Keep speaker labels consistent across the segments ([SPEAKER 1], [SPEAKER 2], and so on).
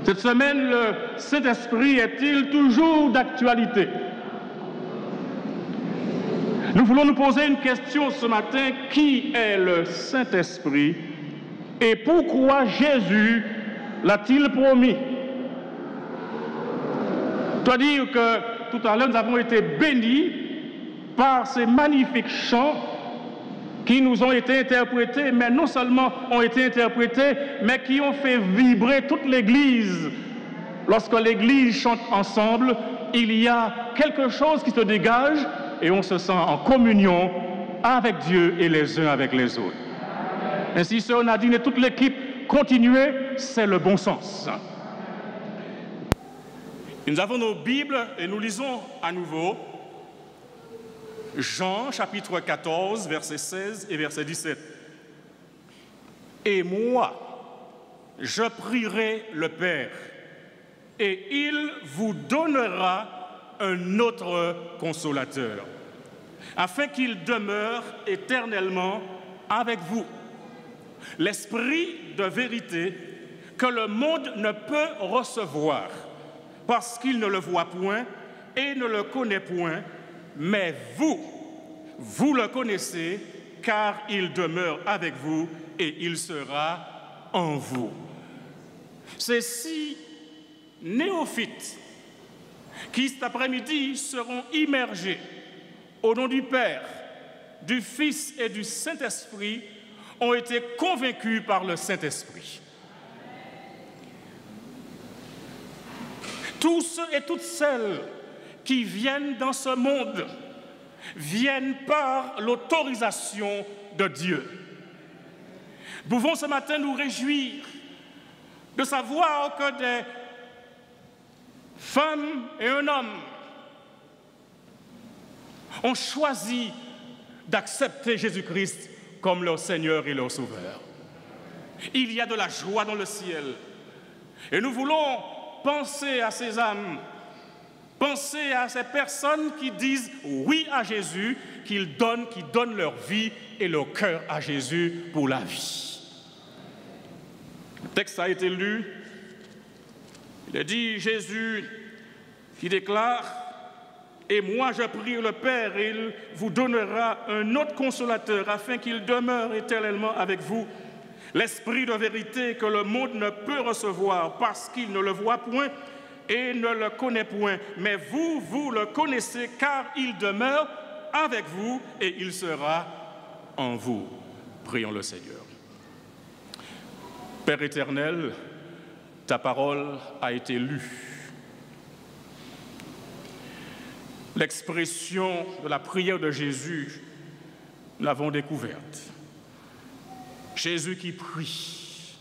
[SPEAKER 1] Cette semaine, le Saint-Esprit est-il toujours d'actualité? Nous voulons nous poser une question ce matin. Qui est le Saint-Esprit et pourquoi Jésus l'a-t-il promis? Je dois dire que tout à l'heure, nous avons été bénis par ces magnifiques chants qui nous ont été interprétés, mais non seulement ont été interprétés, mais qui ont fait vibrer toute l'Église. Lorsque l'Église chante ensemble, il y a quelque chose qui se dégage et on se sent en communion avec Dieu et les uns avec les autres. Ainsi, sœur Nadine et toute l'équipe, continuez, c'est le bon sens. Nous avons nos Bibles et nous lisons à nouveau Jean chapitre 14, verset 16 et verset 17. Et moi, je prierai le Père, et il vous donnera un autre consolateur, afin qu'il demeure éternellement avec vous. L'Esprit de vérité que le monde ne peut recevoir, parce qu'il ne le voit point et ne le connaît point, mais vous le connaissez, car il demeure avec vous et il sera en vous. Ces 6 néophytes qui cet après-midi seront immergés au nom du Père, du Fils et du Saint-Esprit ont été convaincus par le Saint-Esprit. Tous ceux et toutes celles qui viennent dans ce monde viennent par l'autorisation de Dieu. Nous pouvons ce matin nous réjouir de savoir que des femmes et un homme ont choisi d'accepter Jésus-Christ comme leur Seigneur et leur Sauveur. Il y a de la joie dans le ciel. Et nous voulons penser à ces âmes, penser à ces personnes qui disent oui à Jésus, qui donnent leur vie et leur cœur à Jésus pour la vie. Le texte a été lu. Il est dit Jésus qui déclare « Et moi je prie le Père, et il vous donnera un autre consolateur afin qu'il demeure éternellement avec vous. L'Esprit de vérité que le monde ne peut recevoir parce qu'il ne le voit point et ne le connaît point. Mais vous le connaissez car il demeure avec vous et il sera en vous. » Prions le Seigneur. Père éternel, ta parole a été lue. L'expression de la prière de Jésus, nous l'avons découverte. Jésus qui prie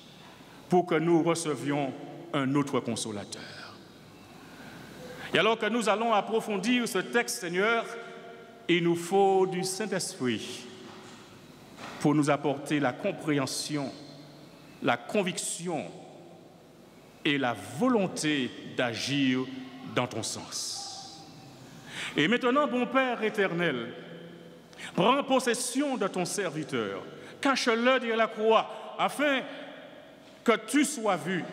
[SPEAKER 1] pour que nous recevions un autre consolateur. Et alors que nous allons approfondir ce texte, Seigneur, il nous faut du Saint-Esprit pour nous apporter la compréhension, la conviction et la volonté d'agir dans ton sens. Et maintenant, bon Père éternel, prends possession de ton serviteur, cache-le derrière la croix, afin que tu sois vu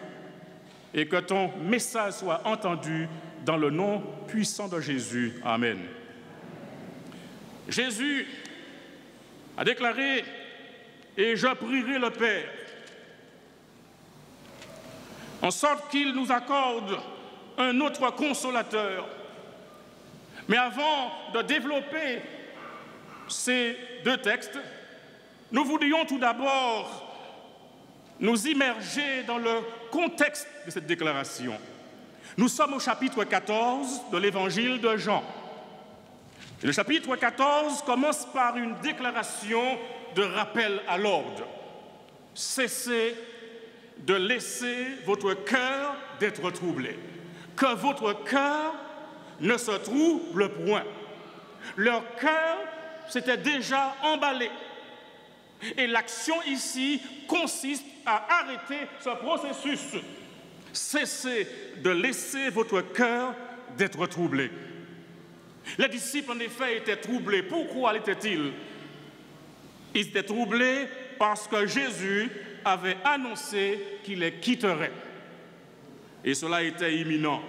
[SPEAKER 1] et que ton message soit entendu dans le nom puissant de Jésus. Amen. Jésus a déclaré « Et je prierai le Père » en sorte qu'il nous accorde un autre consolateur. Mais avant de développer ces 2 textes, nous voudrions tout d'abord nous immerger dans le contexte de cette déclaration. Nous sommes au chapitre 14 de l'évangile de Jean. Et le chapitre 14 commence par une déclaration de rappel à l'ordre. Cessez de laisser votre cœur d'être troublé. Que votre cœur ne se trouble point. Leur cœur s'était déjà emballé. Et l'action ici consiste à arrêter ce processus. Cessez de laisser votre cœur d'être troublé. Les disciples, en effet, étaient troublés. Pourquoi l'étaient-ils? Ils étaient troublés parce que Jésus avait annoncé qu'il les quitterait. et cela était imminent.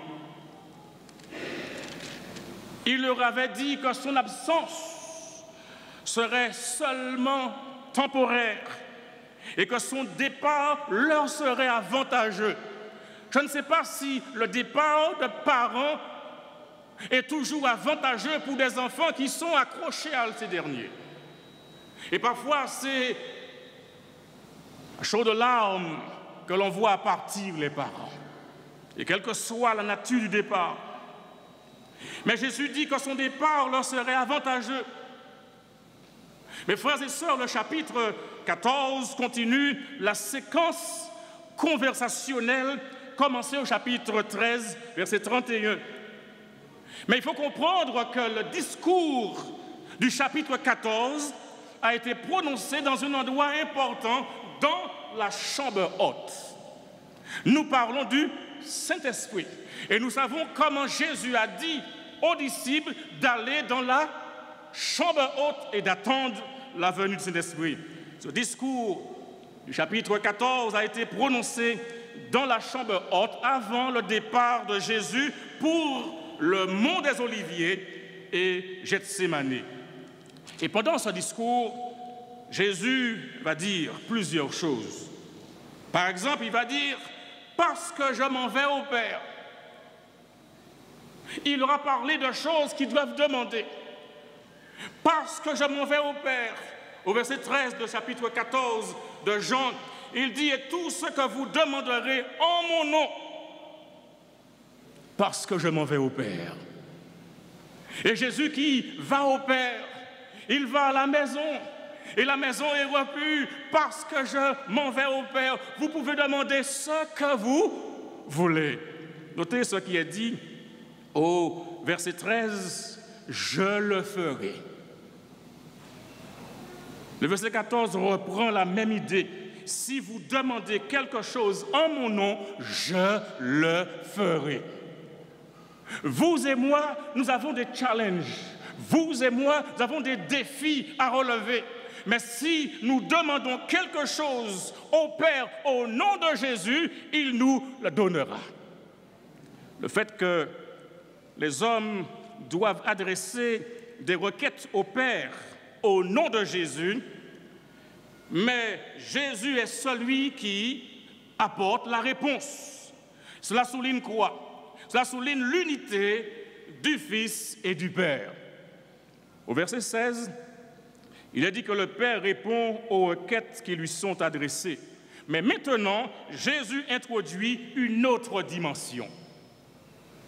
[SPEAKER 1] Il leur avait dit que son absence serait seulement temporaire et que son départ leur serait avantageux. Je ne sais pas si le départ de parents est toujours avantageux pour des enfants qui sont accrochés à ces derniers. Et parfois, c'est à chaudes larmes que l'on voit partir les parents. Et quelle que soit la nature du départ. Mais Jésus dit que son départ leur serait avantageux. Mes frères et sœurs, le chapitre 14 continue la séquence conversationnelle commencée au chapitre 13, verset 31. Mais il faut comprendre que le discours du chapitre 14 a été prononcé dans un endroit important, dans la chambre haute. Nous parlons du Saint-Esprit. Et nous savons comment Jésus a dit aux disciples d'aller dans la chambre haute et d'attendre la venue du Saint-Esprit. Ce discours du chapitre 14 a été prononcé dans la chambre haute avant le départ de Jésus pour le mont des Oliviers et Gethsémani. Et pendant ce discours, Jésus va dire plusieurs choses. Par exemple, il va dire « parce que je m'en vais au Père ». Il aura parlé de choses qui doivent demander. « Parce que je m'en vais au Père ». Au verset 13 du chapitre 14 de Jean, il dit « et tout ce que vous demanderez en mon nom, parce que je m'en vais au Père ». Et Jésus qui va au Père, il va à la maison. Et la maison est repue parce que je m'en vais au Père. Vous pouvez demander ce que vous voulez. Notez ce qui est dit au verset 13, « Je le ferai ». Le verset 14 reprend la même idée. « Si vous demandez quelque chose en mon nom, je le ferai ». Vous et moi, nous avons des challenges. Vous et moi, nous avons des défis à relever. Mais si nous demandons quelque chose au Père au nom de Jésus, il nous le donnera. Le fait que les hommes doivent adresser des requêtes au Père au nom de Jésus, mais Jésus est celui qui apporte la réponse. Cela souligne quoi? Cela souligne l'unité du Fils et du Père. Au verset 16, il est dit que le Père répond aux requêtes qui lui sont adressées. Mais maintenant, Jésus introduit une autre dimension.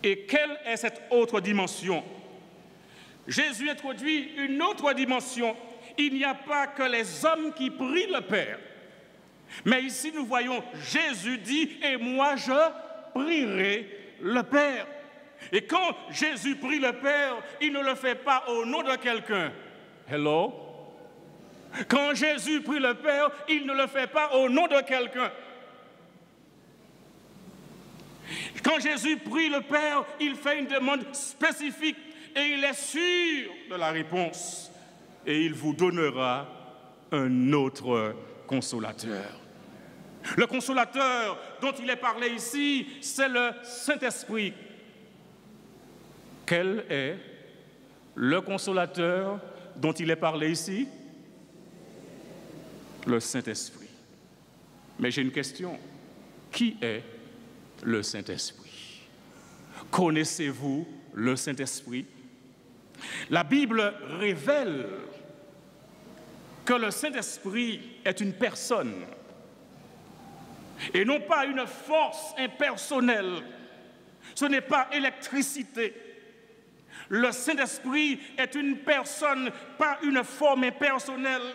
[SPEAKER 1] Et quelle est cette autre dimension? Jésus introduit une autre dimension. Il n'y a pas que les hommes qui prient le Père. Mais ici, nous voyons Jésus dit « Et moi, je prierai le Père ». Et quand Jésus prie le Père, il ne le fait pas au nom de quelqu'un. Hello? Quand Jésus prie le Père, il ne le fait pas au nom de quelqu'un. Quand Jésus prie le Père, il fait une demande spécifique et il est sûr de la réponse. Et il vous donnera un autre consolateur. Le consolateur dont il est parlé ici, c'est le Saint-Esprit. Quel est le consolateur dont il est parlé ici? Le Saint-Esprit. Mais j'ai une question. Qui est le Saint-Esprit? Connaissez-vous le Saint-Esprit? La Bible révèle que le Saint-Esprit est une personne et non pas une force impersonnelle. Ce n'est pas électricité. Le Saint-Esprit est une personne, pas une forme impersonnelle.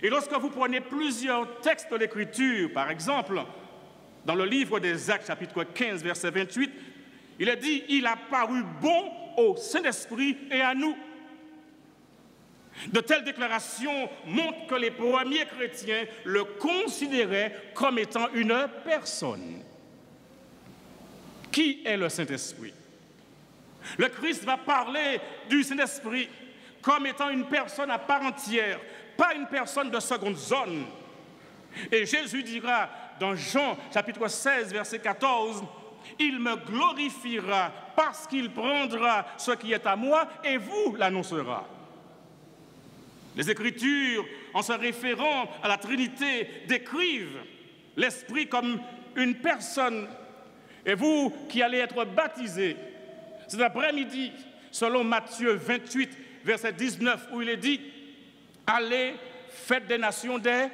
[SPEAKER 1] Et lorsque vous prenez plusieurs textes de l'Écriture, par exemple, dans le livre des Actes, chapitre 15, verset 28, il est dit « Il a paru bon au Saint-Esprit et à nous ». De telles déclarations montrent que les premiers chrétiens le considéraient comme étant une personne. Qui est le Saint-Esprit? Le Christ va parler du Saint-Esprit comme étant une personne à part entière, pas une personne de seconde zone. Et Jésus dira dans Jean chapitre 16, verset 14, « Il me glorifiera parce qu'il prendra ce qui est à moi et vous l'annoncera. » Les Écritures, en se référant à la Trinité, décrivent l'Esprit comme une personne. Et vous qui allez être baptisés cet après-midi, selon Matthieu 28, verset 19, où il est dit « Allez, faites des nations des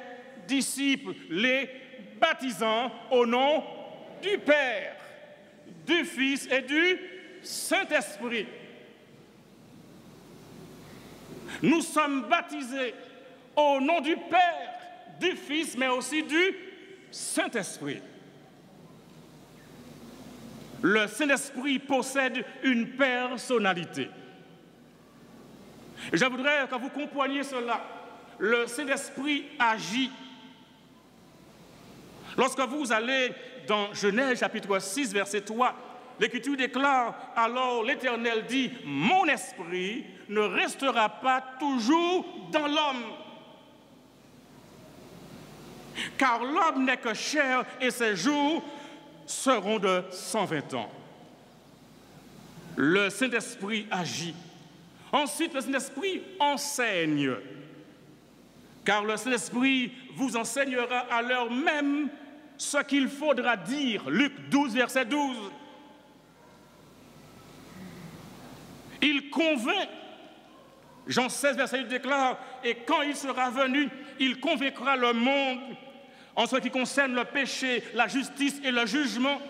[SPEAKER 1] disciples, les baptisant au nom du Père, du Fils et du Saint-Esprit. » Nous sommes baptisés au nom du Père, du Fils, mais aussi du Saint-Esprit. Le Saint-Esprit possède une personnalité. Je voudrais que vous compreniez cela. Le Saint-Esprit agit. Lorsque vous allez dans Genèse chapitre 6, verset 3, l'Écriture déclare, « Alors l'Éternel dit, mon esprit ne restera pas toujours dans l'homme. Car l'homme n'est que chair et ses jours seront de 120 ans. » Le Saint-Esprit agit. Ensuite, le Saint-Esprit enseigne. Car le Saint-Esprit vous enseignera à l'heure même ce qu'il faudra dire. Luc 12, verset 12. Il convainc. Jean 16, verset 8 déclare, « Et quand il sera venu, il convaincra le monde en ce qui concerne le péché, la justice et le jugement. »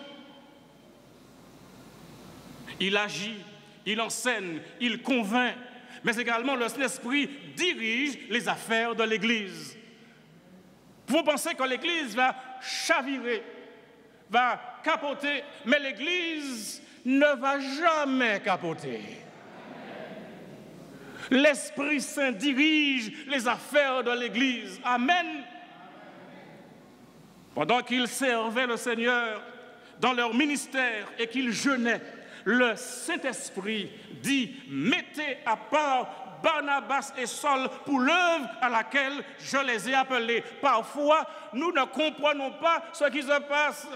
[SPEAKER 1] Il agit, il enseigne, il convainc, mais également le Saint-Esprit dirige les affaires de l'Église. Vous pensez que l'Église va chavirer, va capoter, mais l'Église ne va jamais capoter. L'Esprit Saint dirige les affaires de l'Église. Amen. Pendant qu'ils servaient le Seigneur dans leur ministère et qu'ils jeûnaient, le Saint-Esprit dit « Mettez à part Barnabas et Saul pour l'œuvre à laquelle je les ai appelés. » Parfois, nous ne comprenons pas ce qui se passe.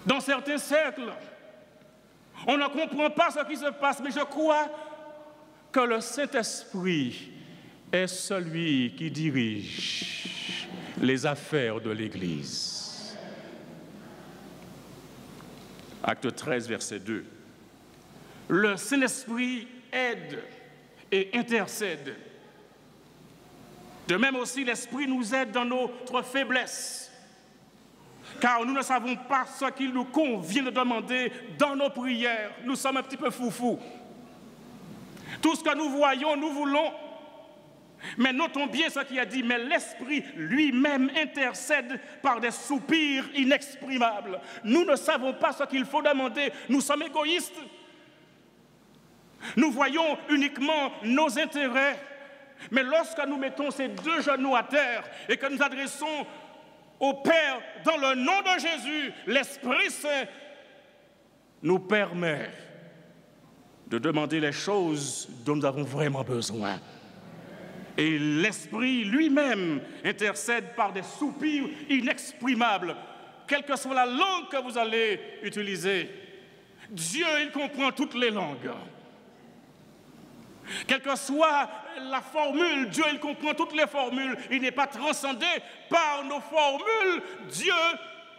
[SPEAKER 1] Dans certains cercles, on ne comprend pas ce qui se passe, mais je crois que le Saint-Esprit est celui qui dirige les affaires de l'Église. Acte 13, verset 2. Le Saint-Esprit aide et intercède. De même aussi, l'Esprit nous aide dans notre faiblesse, car nous ne savons pas ce qu'il nous convient de demander dans nos prières. Nous sommes un petit peu foufous. Tout ce que nous voyons, nous voulons. Mais notons bien ce qu'il a dit, mais l'Esprit lui-même intercède par des soupirs inexprimables. Nous ne savons pas ce qu'il faut demander, nous sommes égoïstes. Nous voyons uniquement nos intérêts. Mais lorsque nous mettons ces deux genoux à terre et que nous adressons au Père dans le nom de Jésus, l'Esprit Saint nous permet de demander les choses dont nous avons vraiment besoin. Et l'Esprit lui-même intercède par des soupirs inexprimables, quelle que soit la langue que vous allez utiliser. Dieu, il comprend toutes les langues. Quelle que soit la formule, Dieu, il comprend toutes les formules. Il n'est pas transcendé par nos formules. Dieu,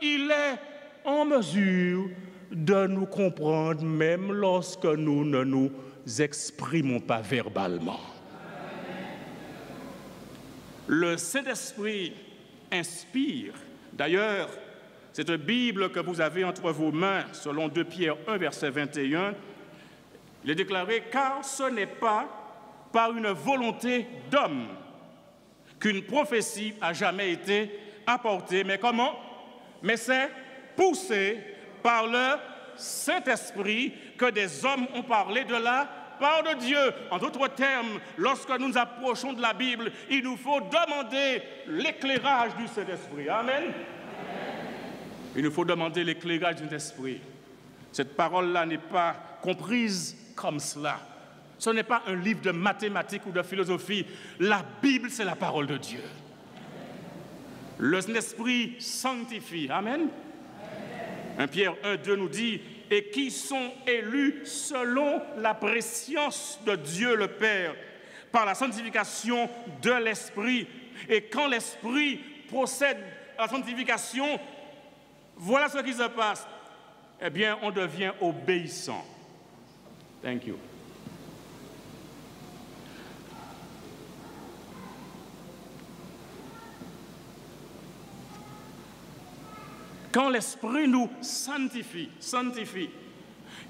[SPEAKER 1] il est en mesure de nous comprendre même lorsque nous ne nous exprimons pas verbalement. Le Saint-Esprit inspire. D'ailleurs, cette Bible que vous avez entre vos mains, selon 2 Pierre 1, verset 21, il est déclaré « Car ce n'est pas par une volonté d'homme qu'une prophétie a jamais été apportée. » Mais comment? Mais c'est poussé par le Saint-Esprit que des hommes ont parlé de la part de Dieu. En d'autres termes, lorsque nous nous approchons de la Bible, il nous faut demander l'éclairage du Saint-Esprit. Amen. Il nous faut demander l'éclairage du Saint-Esprit. Cette parole-là n'est pas comprise comme cela. Ce n'est pas un livre de mathématiques ou de philosophie. La Bible, c'est la parole de Dieu. Le Saint-Esprit sanctifie. Amen. 1 Pierre 1,2 nous dit « Et qui sont élus selon la préscience de Dieu le Père, par la sanctification de l'Esprit. » Et quand l'Esprit procède à la sanctification, voilà ce qui se passe. Eh bien, on devient obéissant. Thank you. Quand l'Esprit nous sanctifie,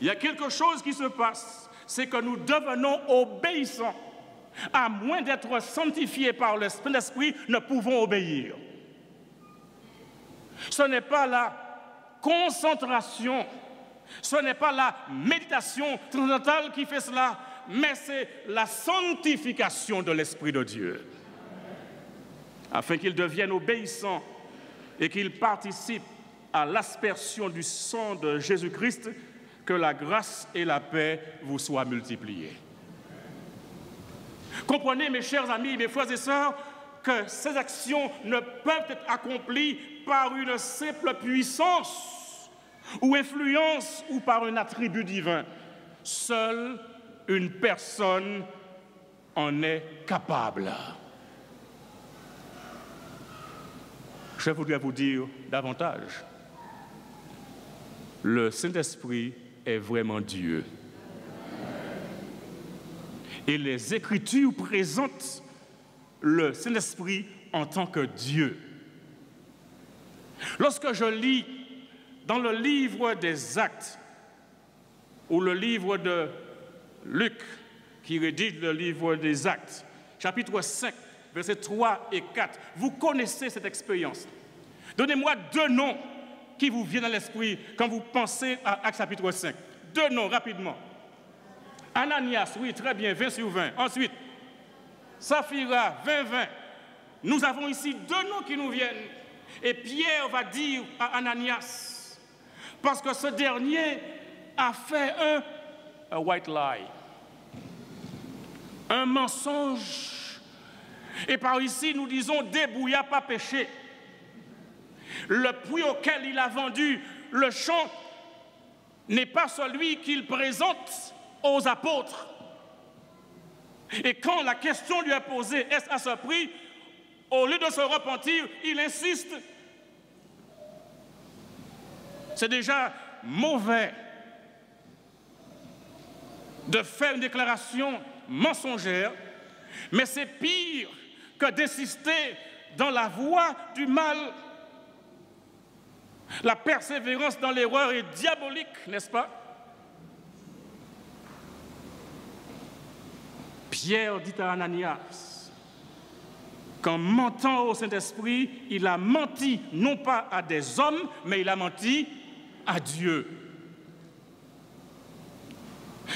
[SPEAKER 1] il y a quelque chose qui se passe, c'est que nous devenons obéissants. À moins d'être sanctifiés par l'Esprit, ne pouvons obéir. Ce n'est pas la concentration, ce n'est pas la méditation transcendantale qui fait cela, mais c'est la sanctification de l'Esprit de Dieu, afin qu'il devienne obéissant et qu'il participe à l'aspersion du sang de Jésus-Christ, que la grâce et la paix vous soient multipliées. Comprenez, mes chers amis, mes frères et sœurs, que ces actions ne peuvent être accomplies par une simple puissance ou influence ou par un attribut divin. Seule une personne en est capable. Je voudrais vous dire davantage. Le Saint-Esprit est vraiment Dieu. Et les Écritures présentent le Saint-Esprit en tant que Dieu. Lorsque je lis dans le livre des Actes, ou le livre de Luc, qui rédige le livre des Actes, chapitre 5, versets 3 et 4, vous connaissez cette expérience. Donnez-moi 2 noms qui vous viennent à l'esprit quand vous pensez à Actes chapitre 5. 2 noms, rapidement. Ananias, oui, très bien, 20 sur 20. Ensuite, Saphira, 20-20. Nous avons ici 2 noms qui nous viennent. Et Pierre va dire à Ananias, parce que ce dernier a fait un white lie, un mensonge. Et par ici, nous disons, débrouilla pas péché. Le prix auquel il a vendu le champ n'est pas celui qu'il présente aux apôtres. Et quand la question lui est posée, est-ce à ce prix, au lieu de se repentir, il insiste. C'est déjà mauvais de faire une déclaration mensongère, mais c'est pire que d'insister dans la voie du mal. La persévérance dans l'erreur est diabolique, n'est-ce pas? Pierre dit à Ananias qu'en mentant au Saint-Esprit, il a menti non pas à des hommes, mais il a menti à Dieu.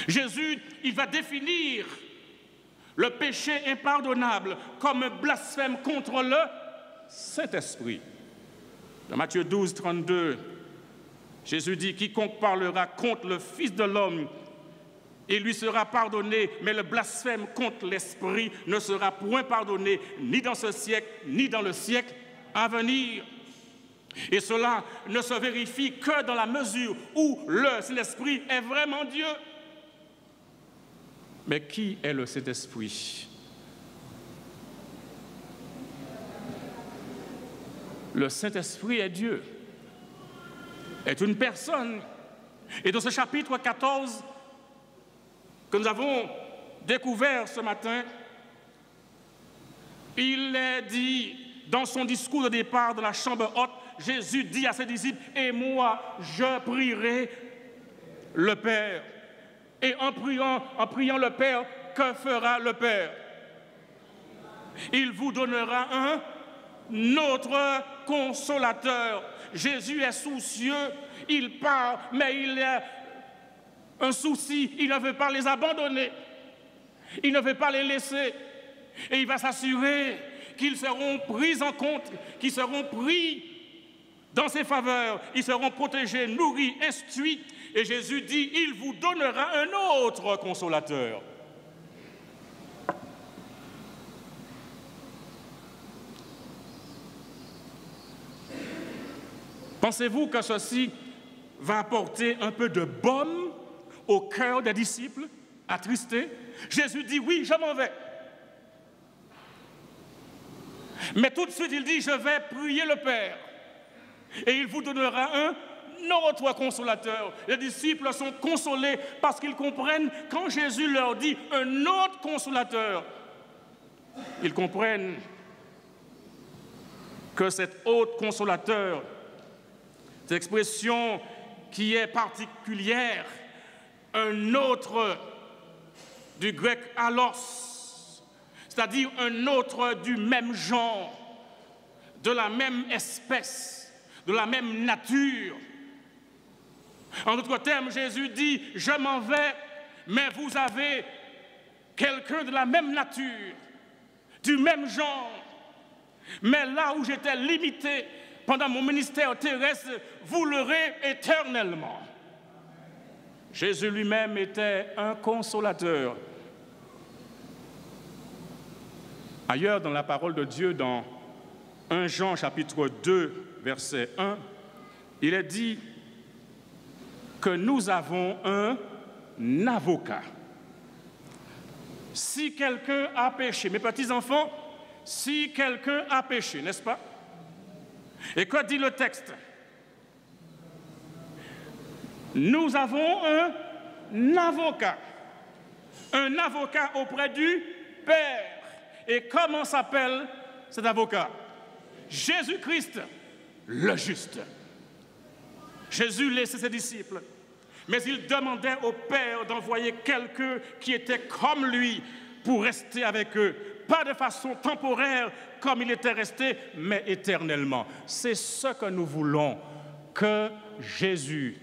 [SPEAKER 1] Jésus, il va définir le péché impardonnable comme un blasphème contre le Saint-Esprit. Dans Matthieu 12, 32, Jésus dit « Quiconque parlera contre le Fils de l'homme, il lui sera pardonné, mais le blasphème contre l'Esprit ne sera point pardonné, ni dans ce siècle, ni dans le siècle à venir. » Et cela ne se vérifie que dans la mesure où le Saint-Esprit est vraiment Dieu. Mais qui est le Saint-Esprit? Le Saint-Esprit est Dieu, est une personne. Et dans ce chapitre 14 que nous avons découvert ce matin, il est dit dans son discours de départ de la chambre haute, Jésus dit à ses disciples, « Et moi, je prierai le Père. » Et en priant le Père, que fera le Père? Il vous donnera un autre consolateur. Jésus est soucieux, il parle, mais il a un souci, il ne veut pas les abandonner, il ne veut pas les laisser, et il va s'assurer qu'ils seront pris en compte, qu'ils seront pris dans ses faveurs, ils seront protégés, nourris, instruits. Et Jésus dit, il vous donnera un autre consolateur. Pensez-vous que ceci va apporter un peu de baume au cœur des disciples attristés? Jésus dit oui, je m'en vais. Mais tout de suite, il dit, je vais prier le Père et il vous donnera un autre consolateur. Les disciples sont consolés parce qu'ils comprennent quand Jésus leur dit un autre consolateur. Ils comprennent que cet autre consolateur, cette expression qui est particulière, un autre du grec allos, c'est-à-dire un autre du même genre, de la même espèce, de la même nature. En d'autres termes, Jésus dit, je m'en vais, mais vous avez quelqu'un de la même nature, du même genre. Mais là où j'étais limité pendant mon ministère terrestre, vous l'aurez éternellement. Jésus lui-même était un consolateur. Ailleurs dans la parole de Dieu, dans 1 Jean chapitre 2, verset 1, il est dit que nous avons un avocat. Si quelqu'un a péché, mes petits-enfants, si quelqu'un a péché, n'est-ce pas? Et que dit le texte? Nous avons un avocat auprès du Père. Et comment s'appelle cet avocat? Jésus-Christ, le juste. Jésus laissait ses disciples, mais il demandait au Père d'envoyer quelqu'un qui était comme lui pour rester avec eux, pas de façon temporaire comme il était resté, mais éternellement. C'est ce que nous voulons, que Jésus,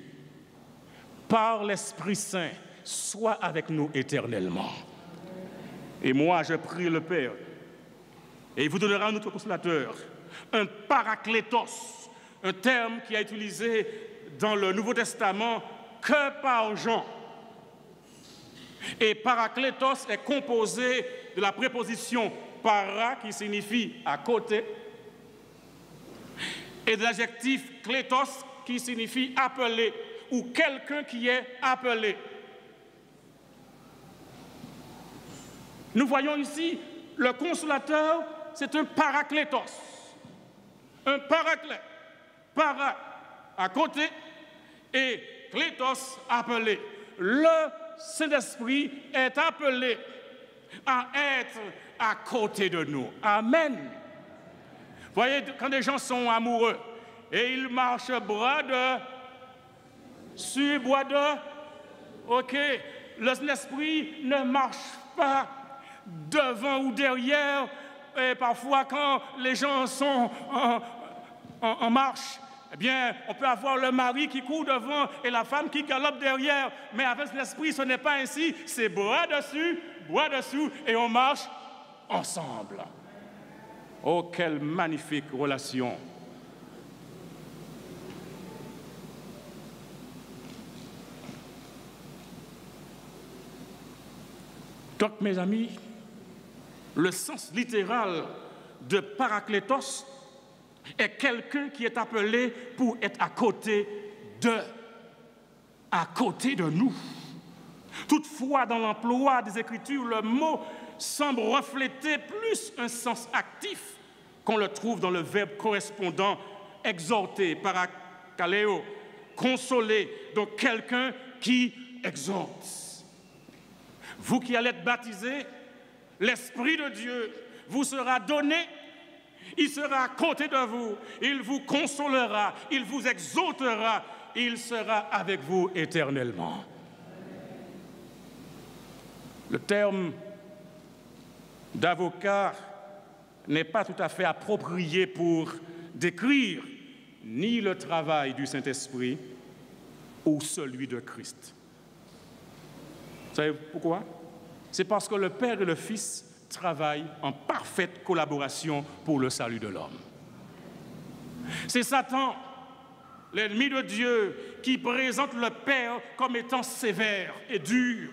[SPEAKER 1] par l'Esprit Saint, soit avec nous éternellement. Et moi, je prie le Père, et il vous donnera un autre consolateur, un paraklétos, un terme qui est utilisé dans le Nouveau Testament que par Jean. Et paraklétos est composé de la préposition para, qui signifie à côté, et de l'adjectif klétos, qui signifie appeler, ou quelqu'un qui est appelé. Nous voyons ici, le consolateur, c'est un paraklétos. Un paraclet, para, à côté, et klétos, appelé. Le Saint-Esprit est appelé à être à côté de nous. Amen. Vous voyez, quand des gens sont amoureux et ils marchent bras sur bois de, ok, le Saint-Esprit ne marche pas devant ou derrière. Et parfois, quand les gens sont en marche, eh bien, on peut avoir le mari qui court devant et la femme qui galope derrière. Mais avec l'esprit, ce n'est pas ainsi. C'est bras dessous, et on marche ensemble. Oh, quelle magnifique relation! Donc, mes amis, le sens littéral de paraklétos est quelqu'un qui est appelé pour être à côté de nous. Toutefois, dans l'emploi des Écritures, le mot semble refléter plus un sens actif qu'on le trouve dans le verbe correspondant exhorter, parakaleo, consoler, donc quelqu'un qui exhorte. Vous qui allez être baptisés, l'Esprit de Dieu vous sera donné, il sera à côté de vous, il vous consolera, il vous exaltera, il sera avec vous éternellement. Le terme d'avocat n'est pas tout à fait approprié pour décrire ni le travail du Saint-Esprit ou celui de Christ. Vous savez pourquoi? C'est parce que le Père et le Fils travaillent en parfaite collaboration pour le salut de l'homme. C'est Satan, l'ennemi de Dieu, qui présente le Père comme étant sévère et dur,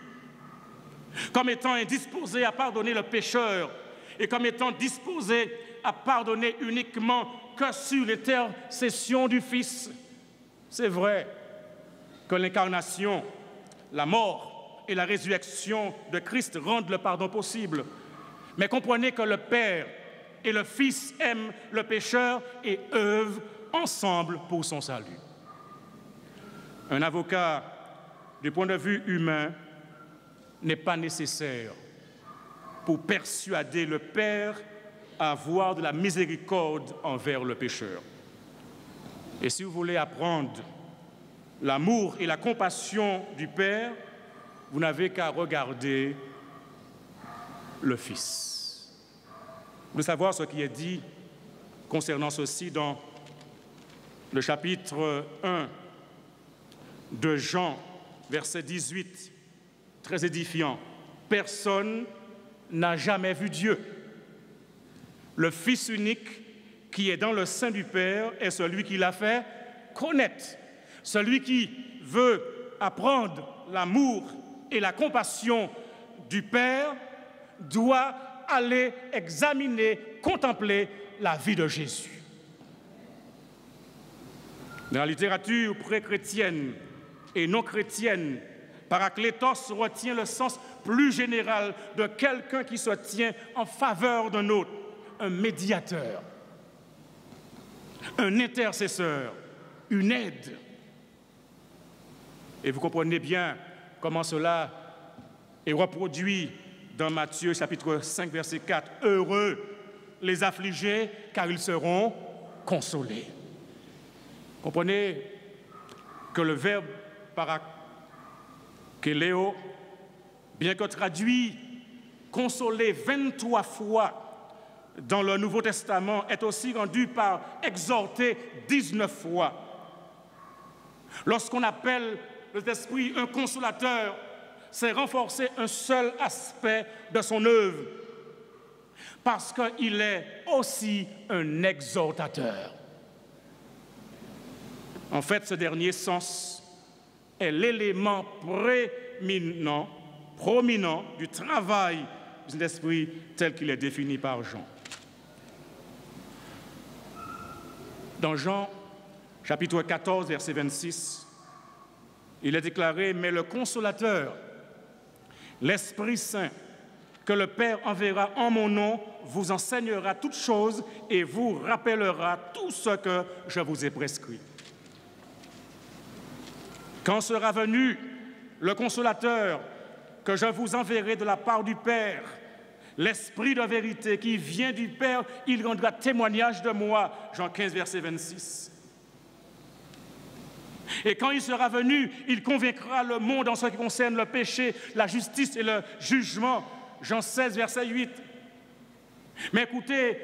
[SPEAKER 1] comme étant indisposé à pardonner le pécheur et comme étant disposé à pardonner uniquement que sur l'intercession du Fils. C'est vrai que l'incarnation, la mort et la résurrection de Christ rendent le pardon possible. Mais comprenez que le Père et le Fils aiment le pécheur et œuvrent ensemble pour son salut. Un avocat, du point de vue humain, n'est pas nécessaire pour persuader le Père à avoir de la miséricorde envers le pécheur. Et si vous voulez apprendre l'amour et la compassion du Père, vous n'avez qu'à regarder le Fils. Vous voulez savoir ce qui est dit concernant ceci dans le chapitre 1 de Jean, verset 18, très édifiant. Personne n'a jamais vu Dieu. Le Fils unique qui est dans le sein du Père est celui qui l'a fait connaître. Celui qui veut apprendre l'amour et la compassion du Père doit aller examiner, contempler la vie de Jésus. Dans la littérature pré-chrétienne et non chrétienne, Paraclétos retient le sens plus général de quelqu'un qui se tient en faveur d'un autre, un médiateur, un intercesseur, une aide. Et vous comprenez bien comment cela est reproduit dans Matthieu chapitre 5, verset 4. Heureux les affligés, car ils seront consolés. Comprenez que le verbe parakéléo, bien que traduit consoler 23 fois dans le Nouveau Testament, est aussi rendu par exhorter 19 fois. Lorsqu'on appelle le Saint-Esprit un consolateur, c'est renforcer un seul aspect de son œuvre, parce qu'il est aussi un exhortateur. En fait, ce dernier sens est l'élément prominent du travail de l'Esprit tel qu'il est défini par Jean. Dans Jean, chapitre 14, verset 26, il est déclaré « Mais le Consolateur, l'Esprit Saint, que le Père enverra en mon nom, vous enseignera toutes choses et vous rappellera tout ce que je vous ai prescrit. » Quand sera venu le Consolateur que je vous enverrai de la part du Père, l'Esprit de vérité qui vient du Père, il rendra témoignage de moi. Jean 15, verset 26. Et quand il sera venu, il convaincra le monde en ce qui concerne le péché, la justice et le jugement. Jean 16, verset 8. Mais écoutez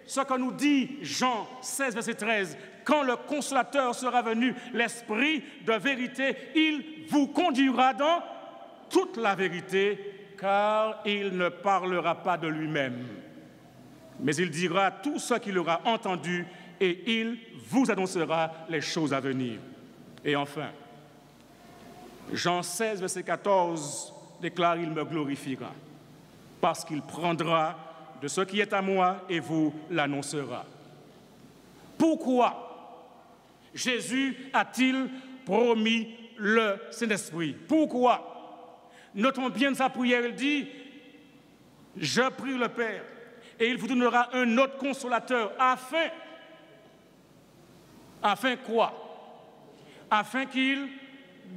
[SPEAKER 1] ce que nous dit Jean 16, verset 13. Quand le Consolateur sera venu, l'Esprit de vérité, il vous conduira dans toute la vérité, car il ne parlera pas de lui-même, mais il dira tout ce qu'il aura entendu et il vous annoncera les choses à venir. Et enfin, Jean 16, verset 14 déclare « Il me glorifiera, parce qu'il prendra de ce qui est à moi et vous l'annoncera. » Pourquoi Jésus a-t-il promis le Saint-Esprit? Pourquoi? Notons bien sa prière, il dit « Je prie le Père, et il vous donnera un autre consolateur, afin quoi? Afin qu'il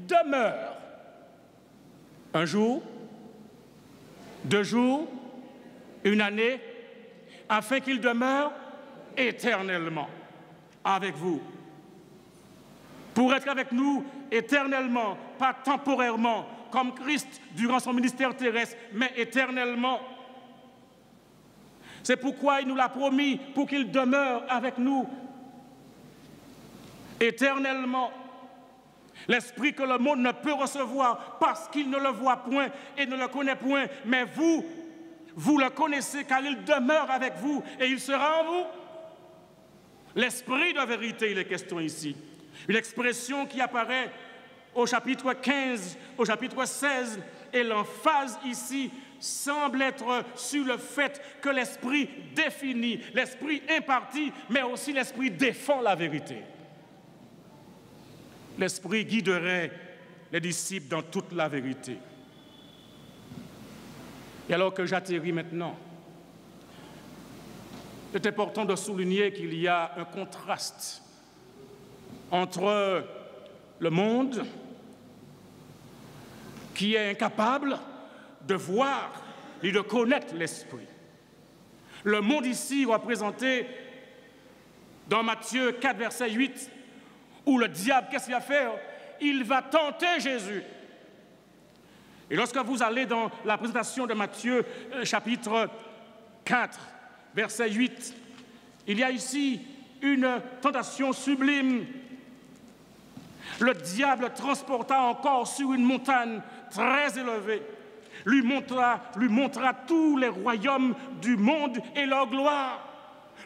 [SPEAKER 1] demeure. Un jour, 2 jours, 1 année, afin qu'il demeure éternellement avec vous. Pour être avec nous éternellement, pas temporairement, comme Christ durant son ministère terrestre, mais éternellement. C'est pourquoi il nous l'a promis, pour qu'il demeure avec nous éternellement. L'Esprit que le monde ne peut recevoir parce qu'il ne le voit point et ne le connaît point, mais vous le connaissez car il demeure avec vous et il sera en vous. L'Esprit de vérité, il est question ici. Une expression qui apparaît au chapitre 15, au chapitre 16, et l'emphase ici semble être sur le fait que l'Esprit définit, l'Esprit impartit, mais aussi l'Esprit défend la vérité. L'Esprit guiderait les disciples dans toute la vérité. Et alors que j'atterris maintenant, c'est important de souligner qu'il y a un contraste entre le monde qui est incapable de voir et de connaître l'Esprit. Le monde ici représenté dans Matthieu 4, verset 8, où le diable, qu'est-ce qu'il va faire? Il va tenter Jésus. Et lorsque vous allez dans la présentation de Matthieu, chapitre 4, verset 8, il y a ici une tentation sublime. Le diable transporta encore sur une montagne très élevée, lui montra tous les royaumes du monde et leur gloire.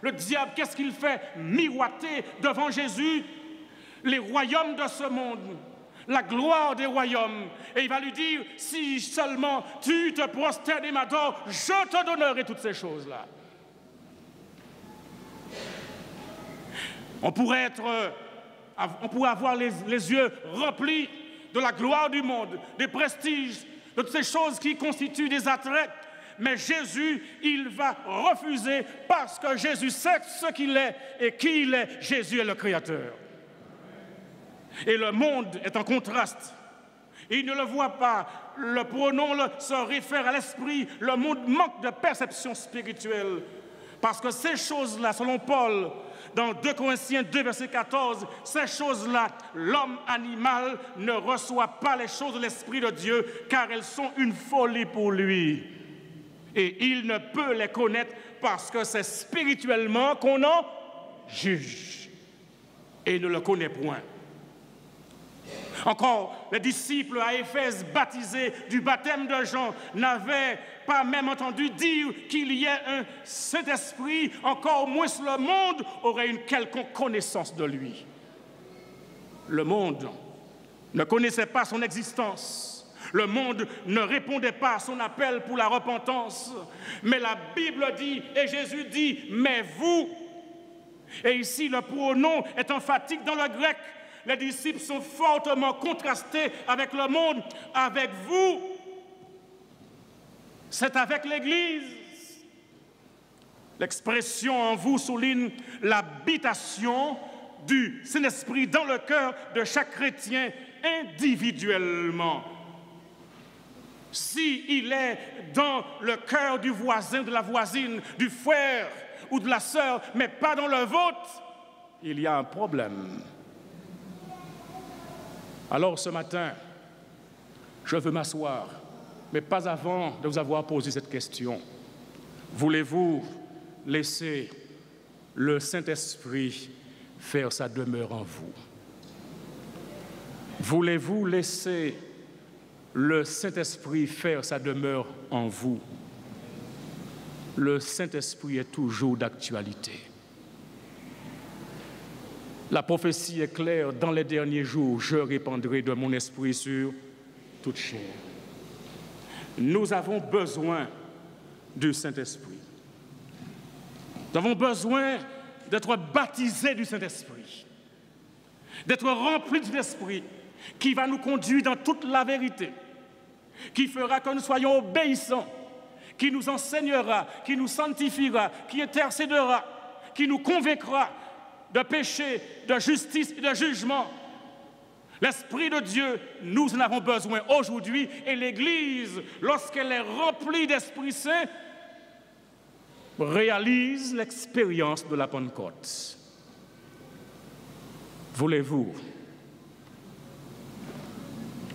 [SPEAKER 1] Le diable, qu'est-ce qu'il fait? Miroiter devant Jésus les royaumes de ce monde, la gloire des royaumes. Et il va lui dire, si seulement tu te prosternes et m'adores, je te donnerai toutes ces choses-là. On pourrait avoir les yeux remplis de la gloire du monde, des prestiges, de toutes ces choses qui constituent des attraits. Mais Jésus, il va refuser parce que Jésus sait ce qu'il est et qui il est. Jésus est le Créateur. Et le monde est en contraste. Il ne le voit pas. Le pronom se réfère à l'esprit. Le monde manque de perception spirituelle. Parce que ces choses-là, selon Paul, dans 2 Corinthiens 2, verset 14, ces choses-là, l'homme animal ne reçoit pas les choses de l'Esprit de Dieu, car elles sont une folie pour lui. Et il ne peut les connaître parce que c'est spirituellement qu'on en juge. Et il ne le connaît point. Encore, les disciples à Éphèse baptisés du baptême de Jean n'avaient pas même entendu dire qu'il y ait un Saint-Esprit, encore moins le monde aurait une quelconque connaissance de lui. Le monde ne connaissait pas son existence. Le monde ne répondait pas à son appel pour la repentance. Mais la Bible dit, et Jésus dit, mais vous. Et ici, le pronom est emphatique dans le grec. Les disciples sont fortement contrastés avec le monde, avec vous. C'est avec l'Église. L'expression en vous souligne l'habitation du Saint-Esprit dans le cœur de chaque chrétien individuellement. S'il est dans le cœur du voisin, de la voisine, du frère ou de la sœur, mais pas dans le vôtre, il y a un problème. Alors ce matin, je veux m'asseoir, mais pas avant de vous avoir posé cette question. Voulez-vous laisser le Saint-Esprit faire sa demeure en vous? Voulez-vous laisser le Saint-Esprit faire sa demeure en vous? Le Saint-Esprit est toujours d'actualité. La prophétie est claire, dans les derniers jours, je répandrai de mon esprit sur toute chair. Nous avons besoin du Saint-Esprit. Nous avons besoin d'être baptisés du Saint-Esprit, d'être remplis de l'Esprit qui va nous conduire dans toute la vérité, qui fera que nous soyons obéissants, qui nous enseignera, qui nous sanctifiera, qui intercédera, qui nous convaincra de péché, de justice et de jugement. L'Esprit de Dieu, nous en avons besoin aujourd'hui, et l'Église, lorsqu'elle est remplie d'Esprit Saint, réalise l'expérience de la Pentecôte. Voulez-vous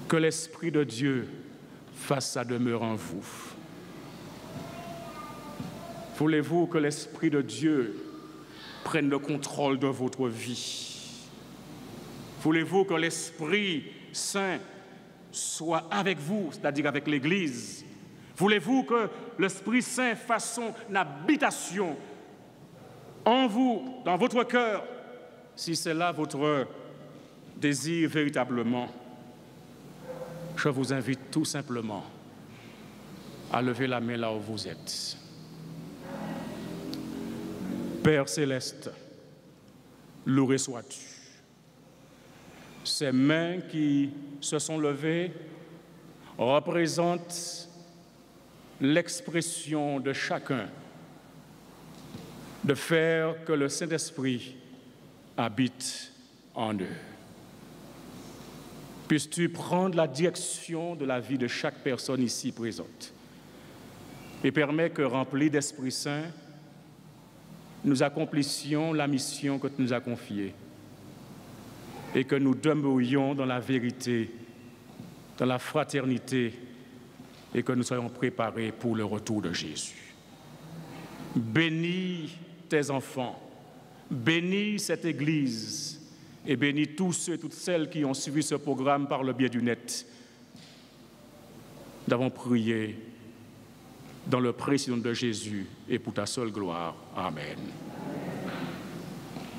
[SPEAKER 1] que l'Esprit de Dieu fasse sa demeure en vous? Voulez-vous que l'Esprit de Dieu prenne le contrôle de votre vie? Voulez-vous que l'Esprit Saint soit avec vous, c'est-à-dire avec l'Église? Voulez-vous que l'Esprit Saint fasse son habitation en vous, dans votre cœur? Si c'est là votre désir véritablement, je vous invite tout simplement à lever la main là où vous êtes. Père céleste, loué sois-tu. Ces mains qui se sont levées représentent l'expression de chacun de faire que le Saint-Esprit habite en eux. Puisses-tu prendre la direction de la vie de chaque personne ici présente et permets que, remplis d'Esprit Saint, nous accomplissions la mission que tu nous as confiée et que nous demeurions dans la vérité, dans la fraternité et que nous soyons préparés pour le retour de Jésus. Bénis tes enfants, bénis cette Église et bénis tous ceux et toutes celles qui ont suivi ce programme par le biais du net. Nous avons prié dans le précieux nom de Jésus et pour ta seule gloire. Amen.